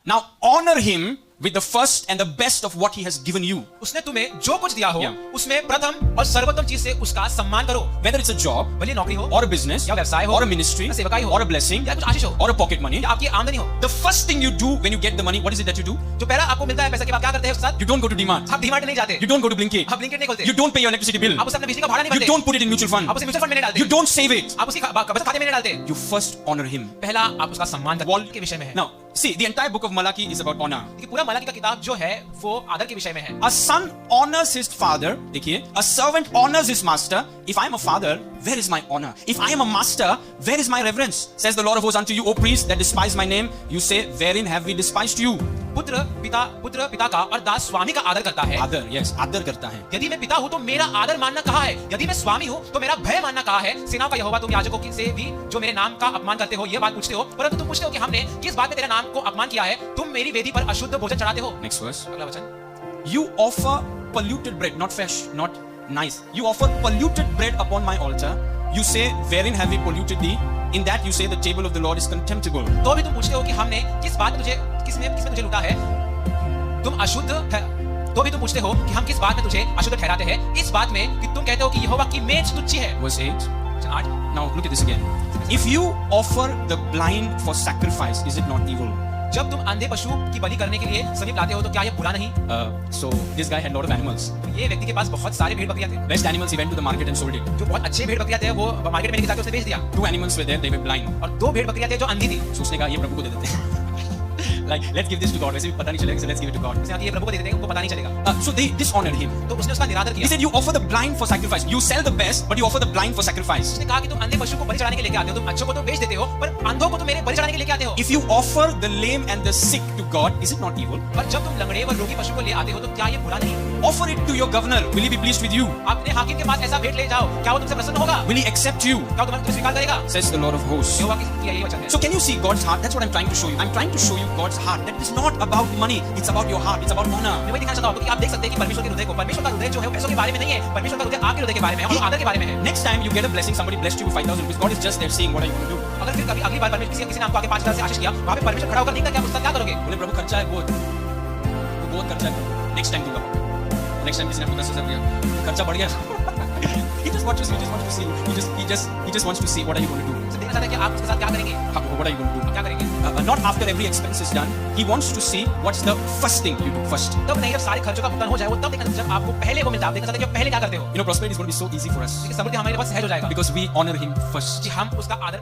Now honor him with the first and the best of what he has given you. उसने तुम्हें जो कुछ दिया हो Yeah. उसमें प्रथम और सर्वोत्तम चीज से उसका सम्मान करो। Whether it's a job, भले नौकरी हो or a business, या व्यवसाय हो or a ministry, या सेवकाई हो or a blessing, या कुछ आशीष हो or a pocket money. या आपकी आमदनी हो। The first thing you do when you get the money, what is it that you do? जो पहला आपको मिलता है पैसा के बाद क्या करते हैं उसके साथ? You don't go to DMart. आप डीमार्ट नहीं जाते, You don't go to Blinkit. आप ब्लिंकिट नहीं खोलते, You don't pay your electricity bill. आप उसे अपने बिजली का भाड़ा नहीं You भरते, don't put it in mutual fund. आप उसे म्यूचुअल फंड में नहीं डालते, You don't save it. आप उसकी बचत खाते में नहीं डालते। You first honor him. पहला आप उसका सम्मान करते Wall- के विषय में है। Now, see, the entire book of Malachi is about honor. देखिए पूरा मलाकी का किताब जो है वो आदर के विषय में है। A son honors his father. देखिए, a servant honors his master. If I am a father, where is my honor? If I am a master, where is my reverence? Says the Lord of hosts unto you, O priests that despise my name. You say, wherein have we despised you? पुत्र पिता का और दास स्वामी का आदर करता है। आदर, yes, आदर करता है। यदि मैं पिता हूँ तो मेरा आदर मानना कहाँ है? यदि मैं स्वामी हूँ तो मेरा भय मानना कहाँ है? सेनाओं का यहोवा, तुम याजकों से भी जो मेरे नाम का अपमान करते हो, यह बात पूछते हो, परंतु तुम पूछते हो कि हमने किस बात में तेरे नाम को अपमान किया है? तुम मेरी वेदी पर अशुद्ध भोजन चढ़ाते हो। Next verse. अगला वचन, You offer polluted bread, not fresh, not nice. You offer polluted bread upon my altar. You say, wherein have we polluted thee? In that you say the table of the Lord is contemptible. तो भी तुम पूछते हो कि हमने किस बात में तुझे किसमें तुझे लूटा है? तुम अशुद्ध तो भी तुम पूछते हो कि हम किस बात में तुझे अशुद्ध ठहराते हैं? इस बात में कि तुम कहते हो कि यहोवा की मेज तुच्छ है। Verse 8. वचन 8, Now look at this again. If you offer the blind for sacrifice, is it not evil? जब तुम अंधे पशु की बलि करने के लिए समीप लाते हो तो क्या यह बुरा नहीं? So this guy had a lot of animals. ये व्यक्ति के पास बहुत सारे भेड़ बकरियां थे। Best animals, he went to the market and sold it. जो बहुत अच्छे भेड़ बकरियां थे वो मार्केट में लेके जाके उसने बेच दिया। 2 animals were there, they were blind. और 2 भेड़ बकरियां थे जो अंधी थी। So उसने कहा ये प्रभु को दे देते हैं. Like let's give this to God. वैसे भी पता नहीं चलेगा, so let's give it to God. उसने कहा कि ये प्रभु को दे देते हैं, उनको पता नहीं चलेगा। So they dishonored him. तो उसने उसका निरादर He किया। said you offer the blind for sacrifice. You sell the best, but you offer the blind for sacrifice. उसने कहा कि तुम अंधे पशु को बलि चढ़ाने के लेके आते हो, तुम अच्छों को तो बेच देते हो, पर अंधों को तुम मेरे बलि चढ़ाने के लेके आते हो। If you offer the lame and the sick to God, is it not evil? पर जब तुम लंगड़े व रोगी पशु को ले आते हो तो क्या ये बुरा नहीं? Offer it to your governor. Will he be pleased with you? अपने हाकिम के पास ऐसा भेंट ले जाओ, क्या वो तुमसे प्रसन्न होगा? Will he accept you? क्या वो तुम्हें स्वीकार करेगा? Says the Lord of hosts. यहोवा की यही वचन है। So can you see God's heart? That's what I'm trying to show you. I'm trying to show you God's heart. That is not about money. It's about your heart. It's about honor. मैं वही दिखाना चाहता हूँ क्योंकि आप देख सकते हैं कि परमेश्वर के हृदय को, परमेश्वर का हृदय जो है वो पैसों के बारे में नहीं है, परमेश्वर का हृदय आपके हृदय के बारे में है और आदर के बारे में है। Next time you get a blessing, somebody blessed you with 5,000 rupees. God is just there saying, what are you going to do? अगर फिर कभी अगली बार परमेश्वर किसी ने आपको आगे 5,000 से आशीष किया, वहाँ पे परमेश्वर खड़ा होकर नहीं क्या उसका क्या करोगे? बोले प्रभु खर्चा है बहुत, वो बहुत खर्चा है, नेक्स्ट टाइम दूंगा। नेक्स्ट टाइम किसी ने आपको 10,000 दिया, खर्चा बढ़ गया। He just wants to see. He just wants to see what are you going to do? उससे देखना चाहता है कि आप उसके साथ क्या करेंगे? What are you going to do? क्या करेंगे? Not after every expense is done. He wants to see what's the first thing you do first. तब नहीं, जब सारे खर्चों का भुगतान हो जाए वो तब देखना चाहता है, जब आपको पहले वो मिलता है, आप देखना चाहते हैं कि आप पहले क्या करते हो? You know, prosperity is going to be so easy for us समृद्धि हमारे पास सहज हो जाएगा because we honor Him first. कि हम उसका आदर